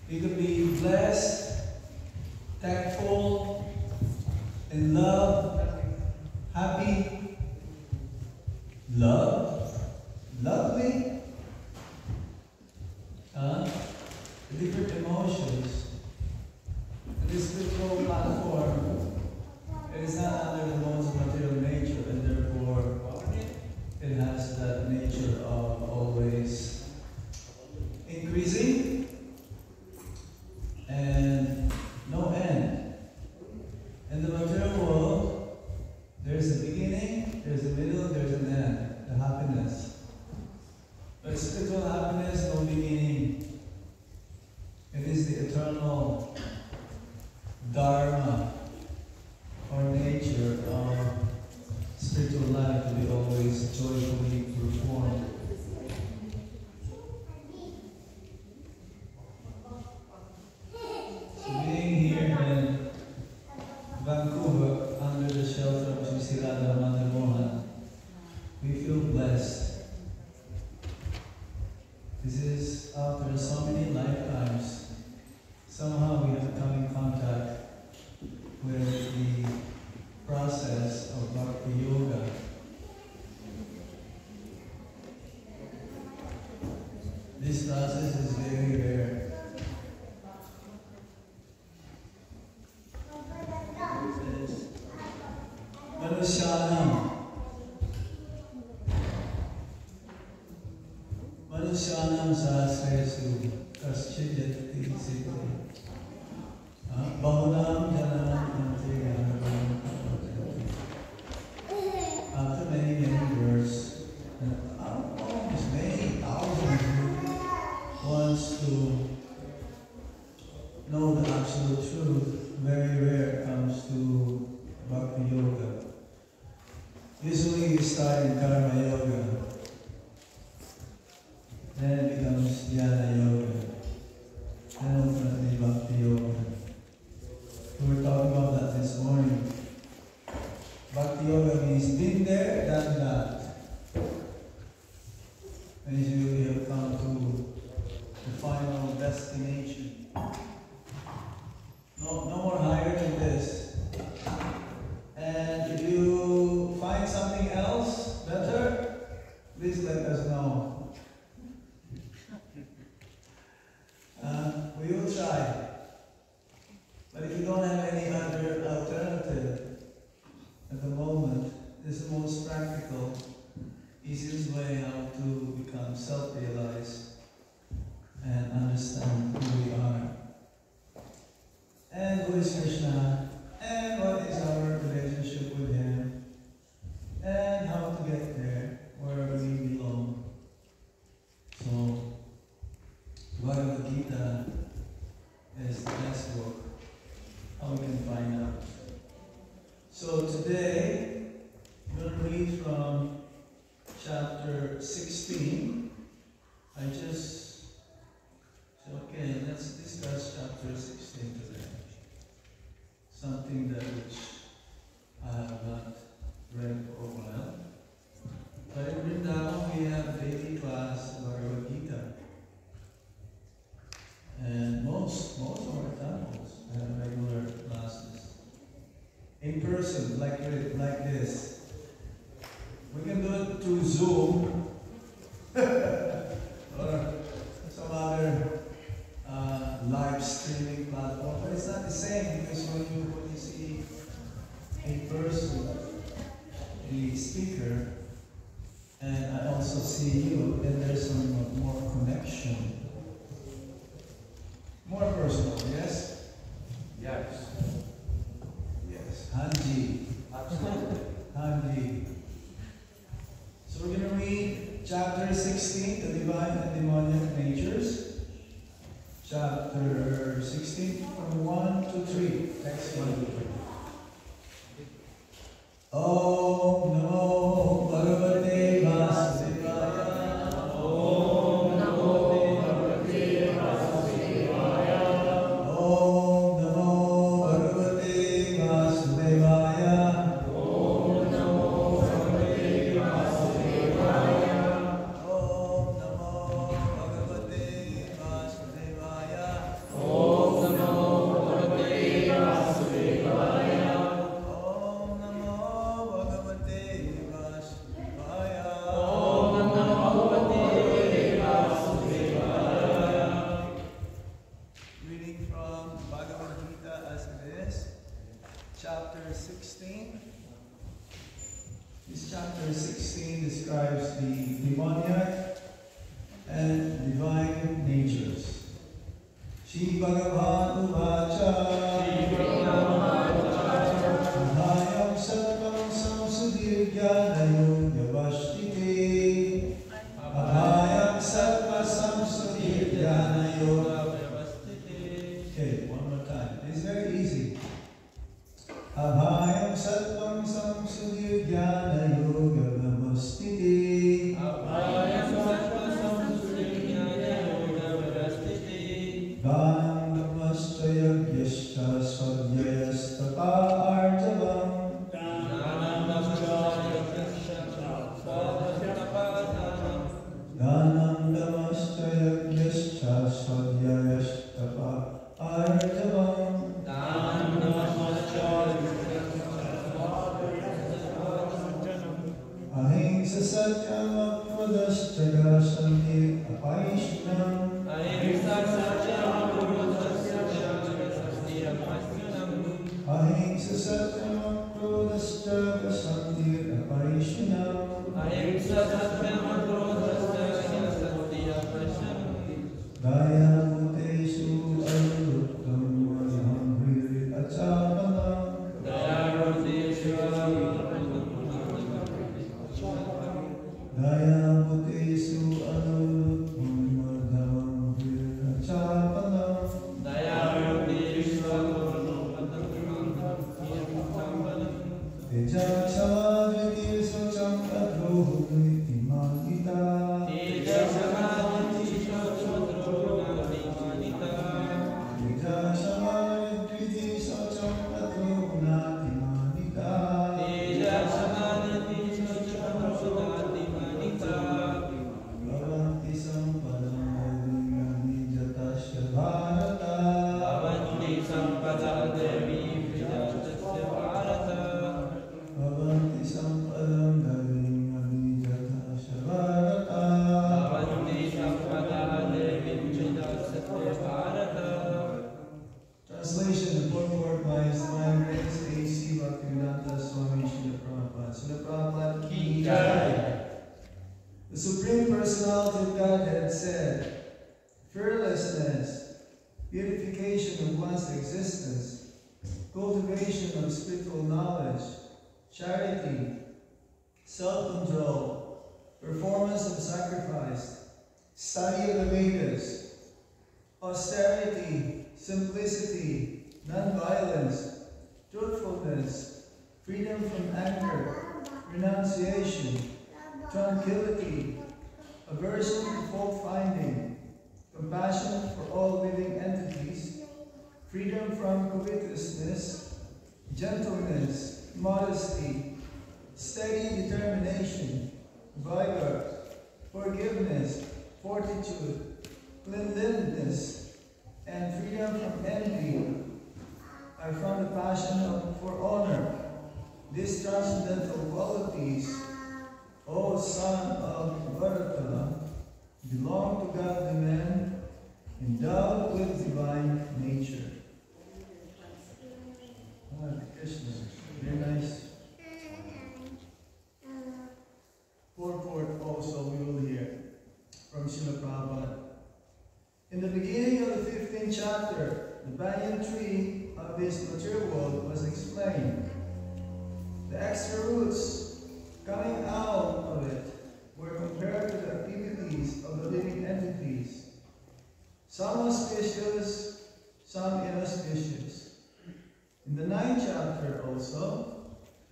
You can be blessed, thankful, in love, happy, lovely, different emotions. And this spiritual platform, it is not under the laws of material nature, and therefore it has that nature of always increasing and no end. In the material world, there's a beginning, there's a middle, there's an end, the happiness. But spiritual happiness, no beginning. It is the eternal dharma or nature of spiritual life to be always joyfully performed. So being here in Vancouver under the shelter of Sri Radha Mother Mohan, we feel blessed. This is after so many lifetimes. Somehow we have come in contact with the process of Bhakti Yoga. This process is very rare. It says, Manusyanam sahasresu kaschidjati siddhi bahunam janam anti. After many years, almost many thousands who wants to know the absolute truth, very rare comes to Bhakti Yoga. Usually you start in Karma Yoga, then it becomes Dhyana Yoga, then ultimately Bhakti Yoga. We were talking about that this morning. Bhakti Yoga means been there, done that. And usually we have come to the final destination. No more higher than this. And if you find something else better, please let us know. We will try. But if you don't have any other alternative at the moment, this is the most practical, easiest way how to become self-realized and understand who we are. And who is Krishna, and what is our relationship with Him, and how to get there, where we belong. So, Bhagavad Gita is the best book, how we can find out. So today, I'm going to read from chapter 16. I just said, okay, let's discuss chapter 16 today. Something that which I have not read for a while. But in Vrindavan we have daily class of Bhagavad Gita. And most of our temples have regular classes. In person, like this. We can do it through Zoom or some other live streaming platform, but it's not the same because when you see in person the speaker and I also see you, then there's some more connection. More personal, yes? Yes. Yes. Hanji. Absolutely. Hanji. So we're going to read chapter 16, the divine and demoniac natures. Chapter 16 from 1 to 3. Text 1 to 3. Om Namo Bhagavate Vasudevaya. Om Namo Bhagavate Vasudevaya. Om Namo Bhagavate Vasudevaya. Om Namo Bhagavate Vasudevaya. Om Namo Bhagavate Vasudevaya. 16. This chapter 16 describes the demoniac and divine natures. Shri Bhagavan Uvacha Ahayam Sattvam Samsudirgyanayo Yavashtite Ahayam Sattva Samsudirgyanayo. Okay, one more time. It's very easy. Ahayam Sattvam Samsudirgyanayo Yavashtite Ahayam Sattva Samsudirgyanayo Yavashtite Ganam Namascha Yagyascha Swadhyayastapa Arjavam Ganam Namascha Yagyascha Swadhyayastapa Arjavam Ahimsa Satyam Apradaschaga Shanti Apaishnam Ahimsa Satyam Apradaschaga Shanti Apaishnam Gaya Bhuteshu Aruttam Madham Vir Achapanam Gaya Bhuteshu Aruttam Madham Vir Achapanam Tejakshavadvitir Socham Adrohiti Manita Translation, the purport by His Divine Grace A.C. Bhaktivedanta Swami Srila Prabhupada. Srila Prabhupada Ki Jai. The Supreme Personality of Godhead said, fearlessness, purification of one's existence, cultivation of spiritual knowledge, charity, self-control, performance of sacrifice, study of the Vedas, austerity, simplicity, non-violence, truthfulness, freedom from anger, renunciation, tranquility, aversion to fault-finding, compassion for all living entities, freedom from covetousness, gentleness, modesty, steady determination, vigor, forgiveness, fortitude, cleanliness, and freedom from envy are from the passion for honor. These transcendental qualities, O son of Bharata, belong to godly men endowed with divine nature. Hare Krishna. Very nice. Purport also we will hear from Srila Prabhupada. In the beginning of the 15th chapter, the banyan tree of this material world was explained. The extra roots coming out of it were compared to the activities of the living entities, some auspicious, some inauspicious. In the 9th chapter also,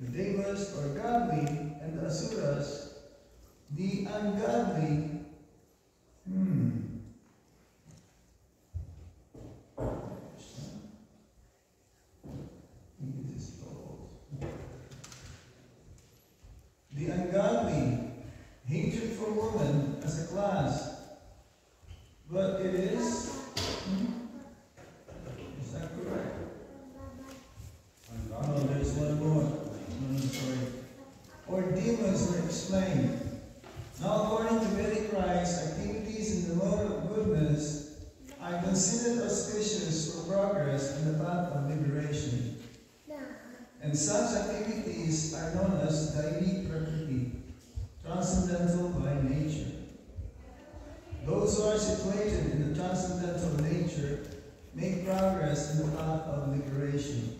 the devas or godly and the asuras, the ungodly, the ungodly, hatred for women as a class, but it is that correct? No, there's one more. No, sorry. Or demons were explained. Now according to Vedic And such activities are known as Dairi Prakriti, transcendental by nature. Those who are situated in the transcendental nature make progress in the path of liberation.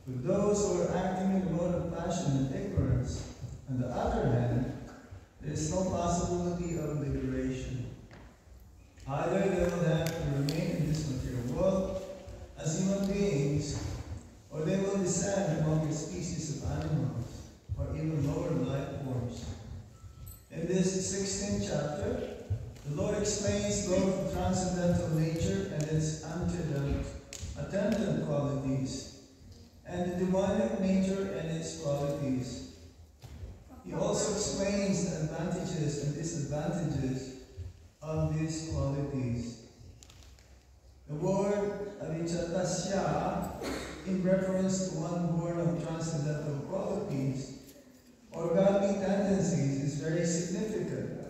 But those who are acting in the mode of passion and ignorance, on the other hand, there is no possibility of liberation. Either they will have to remain in this material world as human beings, or they will descend among a species of animals, or even lower life forms. In this 16th chapter, the Lord explains both the transcendental nature and its attendant qualities, and the demonic nature and its qualities. He also explains the advantages and disadvantages of these qualities. The word avichatasya, in reference to one born of transcendental qualities or godly tendencies, is very significant.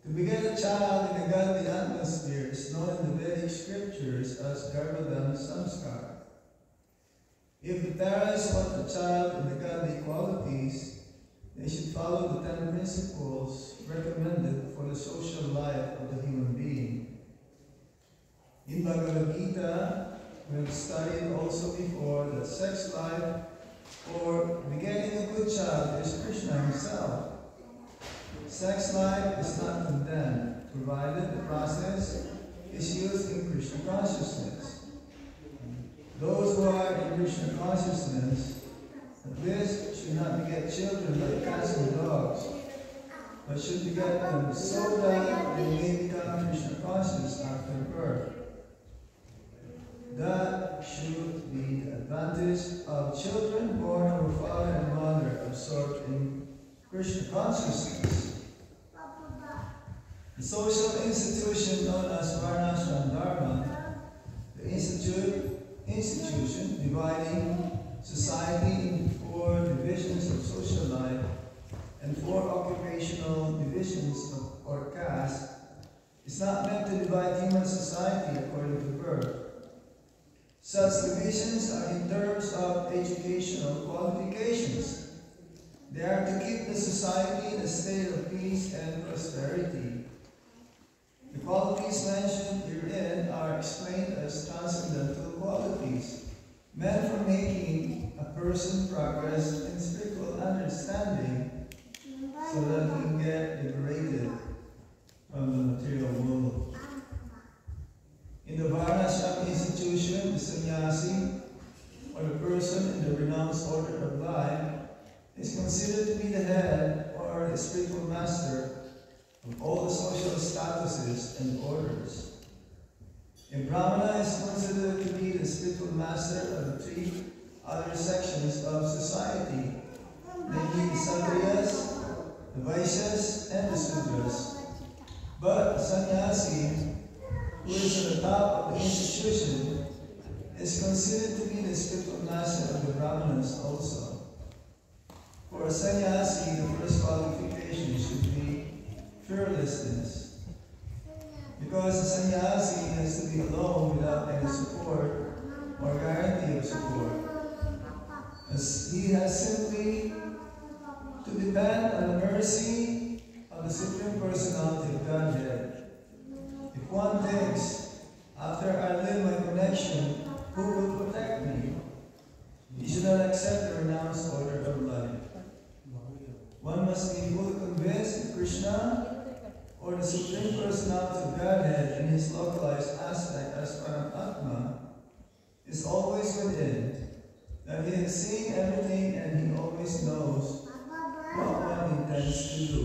To beget a child in a godly atmosphere is known in the Vedic scriptures as Garbhadhan Samskar. If the parents want a child in the godly qualities, they should follow the 10 principles recommended for the social life of the human being. In Bhagavad Gita, we have studied also before that sex life or begetting a good child is Krishna himself. Sex life is not condemned, provided the process is used in Krishna consciousness. Those who are in Krishna consciousness, at least, should not beget children like cats and dogs, but should beget them so that they may become Krishna conscious after birth. That should be the advantage of children born of a father and mother absorbed in Krishna consciousness. The social institution known as Varnashram Dharma, the institution dividing society into 4 divisions of social life and 4 occupational divisions or castes, is not meant to divide human society according to birth. Such divisions are in terms of educational qualifications. They are to keep the society in a state of peace and prosperity. The qualities mentioned herein are explained as transcendental qualities, meant for making a person progress in spiritual understanding so that he can get liberated from the material world. In the Varnashram institution, the sannyasi, or the person in the renounced order of life, is considered to be the head or the spiritual master of all the social statuses and orders. A Brahmana is considered to be the spiritual master of the 3 other sections of society, namely the Kshatriyas, the Vaishyas, and the Sudras. But the sannyasi, who is at the top of the institution, is considered to be the spiritual master of the Brahmanas also. For a sannyasi, the first qualification should be fearlessness. Because a sannyasi has to be alone without any support or guarantee of support, as he has simply to depend on the mercy of the Supreme Personality of Godhead. If one thinks, after I live my connection, who will protect me? He should not accept the renounced order of life. One must be fully convinced that Krishna, or the Supreme Personality of Godhead in his localized aspect as Paramatma, is always within, that he has seen everything and he always knows what one intends to do.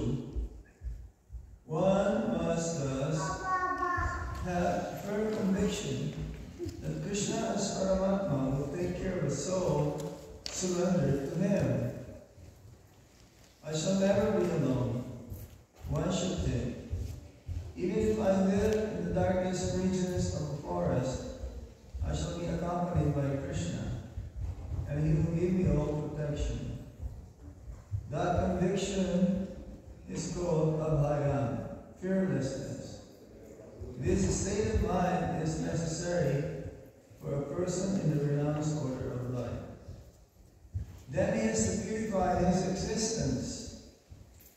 One must thus have firm conviction that Krishna as Paramatma will take care of a soul surrendered to him. I shall never be alone, one should think. Even if I live in the darkest regions of the forest, I shall be accompanied by Krishna, and he will give me all protection. That conviction is called abhayam, fearlessness. This state of mind is necessary for a person in the renounced order of life. Then he has to purify his existence.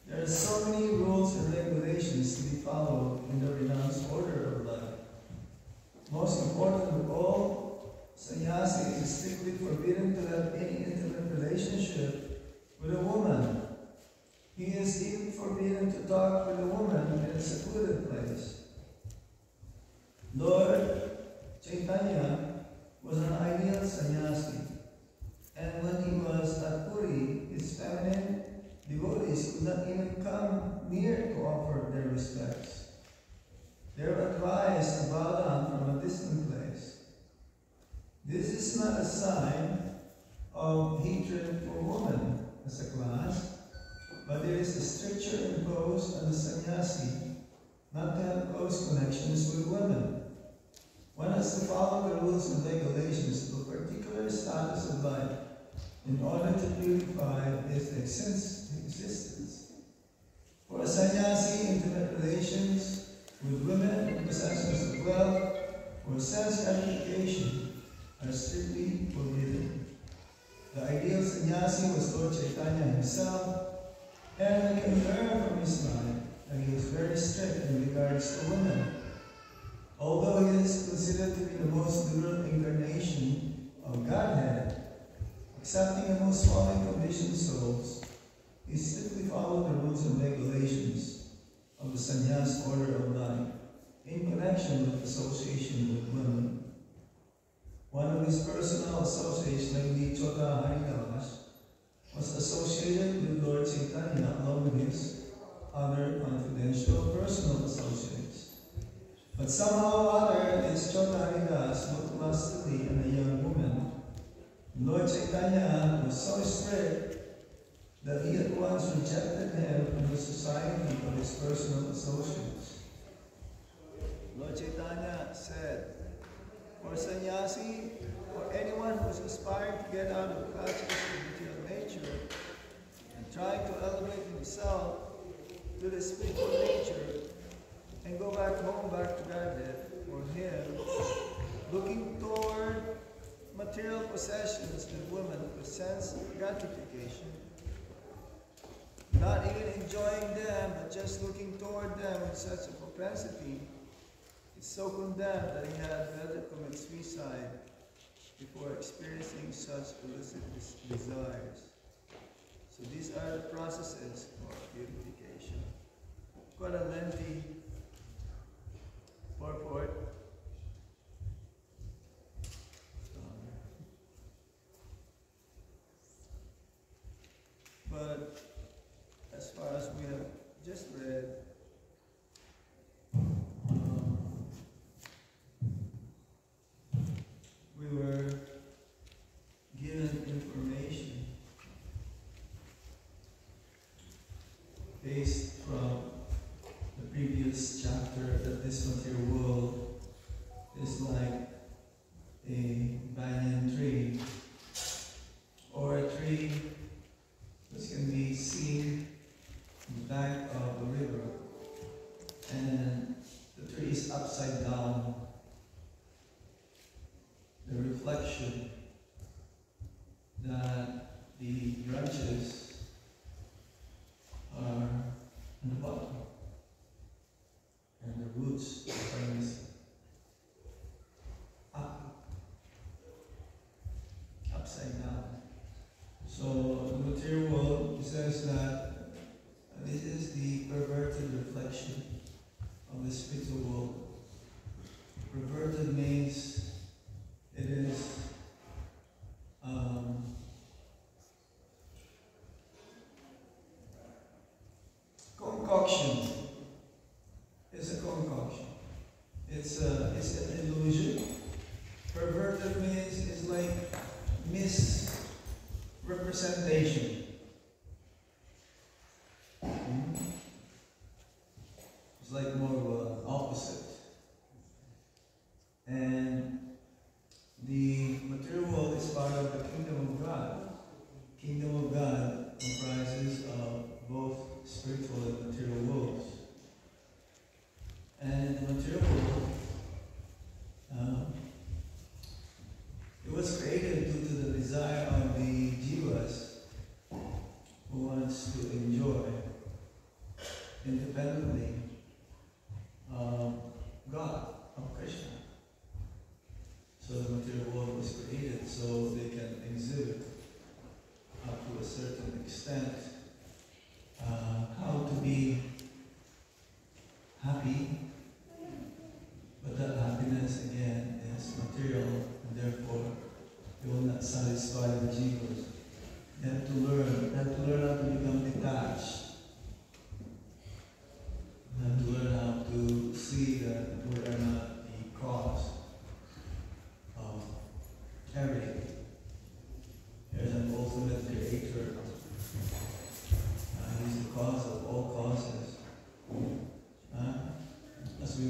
There are so many rules and regulations to be followed in the renounced order of life. Most important of all, sannyasi is strictly forbidden to have any intimate relationship with a woman. He is even forbidden to talk with a woman in a secluded place. Lord Chaitanya was an ideal sannyasi, and when he was at Puri, his feminine devotees could not even come near to offer their respects. They were advised to bow down from a distant place. This is not a sign of hatred for women as a class, but there is a stricture imposed on the sannyasi not to have close connections with women. One has to follow the rules and regulations of a particular status of life in order to purify his existence. For a sannyasi, intimate relations with women, possessions of wealth, or sense gratification are strictly forbidden. The ideal sannyasi was Lord Chaitanya himself, and we can learn from his life that he was very strict in regards to women. Although he is considered to be the most literal incarnation of Godhead, accepting the most fallen conditioned souls, he strictly followed the rules and regulations of the sannyas order of life in connection with association with women. One of his personal associates, namely Chota Haridas, was associated with Lord Chaitanya along with his other confidential personal associates. But somehow or other, this Chota Haridas looked lustily at a young woman. Lord Chaitanya was so strict that he at once rejected him from the society of his personal associates. Lord Chaitanya said, for sannyasi, or anyone who is aspiring to get out of the clutches of material nature and trying to elevate himself to the spiritual nature and go back home, back to Godhead, for him, looking toward material possessions and women for sense gratification, not even enjoying them, but just looking toward them with such a propensity, is so condemned that he had better commit suicide before experiencing such illicit desires. So these are the processes for purification. Quite a lengthy purport. But as far as we have just read, we were given information based from the previous chapter that this material world is like a banyan tree, or a tree which can be seen on the bank of a river, and the tree is upside down. The reflection that the branches are on the bottom and the roots are missing. Upside down. So the material world says that this is the perverted reflection of the spiritual world. Perverted means it is concoction. It's a concoction. It's an illusion. Perverted means it's like misrepresentation. It's like more of an opposite. And the material world is part of the kingdom of God. Kingdom of God comprises of both spiritual and material worlds. And the material world, it was created due to the desire of the jivas You will not satisfy the jivas. You have to learn. You have to learn how to become detached. You have to learn how to see that we are not the cause of everything. There's an ultimate creator. He's the cause of all causes. As we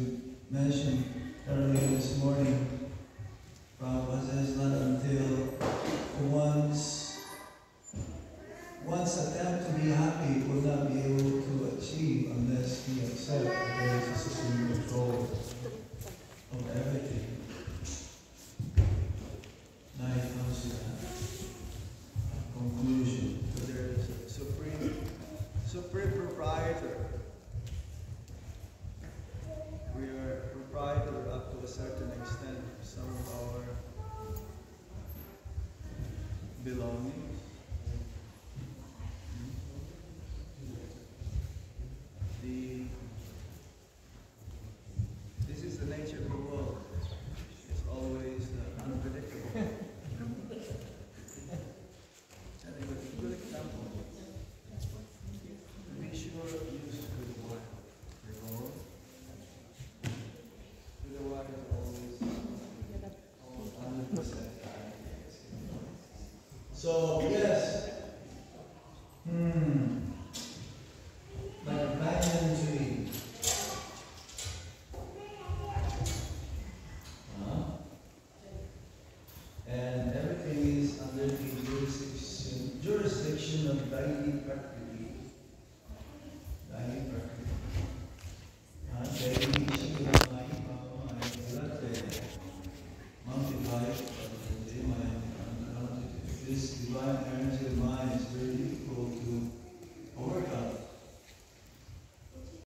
mentioned earlier this morning, Prabhupada says not until one's attempt to be happy will not be able to achieve unless he accepts that there is a supreme control of everything. Now it comes to that conclusion. So there is a supreme proprietor. We are proprietor up to a certain extent of some of our belongings. This is the nature of the world. It's always unpredictable. I think a good example. Be sure use good water. Good water is always 100%. So yes. Like a banyan tree. And everything is under the jurisdiction of Daini Prakriti. Daini Prakriti. Daini Shivamai Pavamai multiplied. This divine energy of mind is very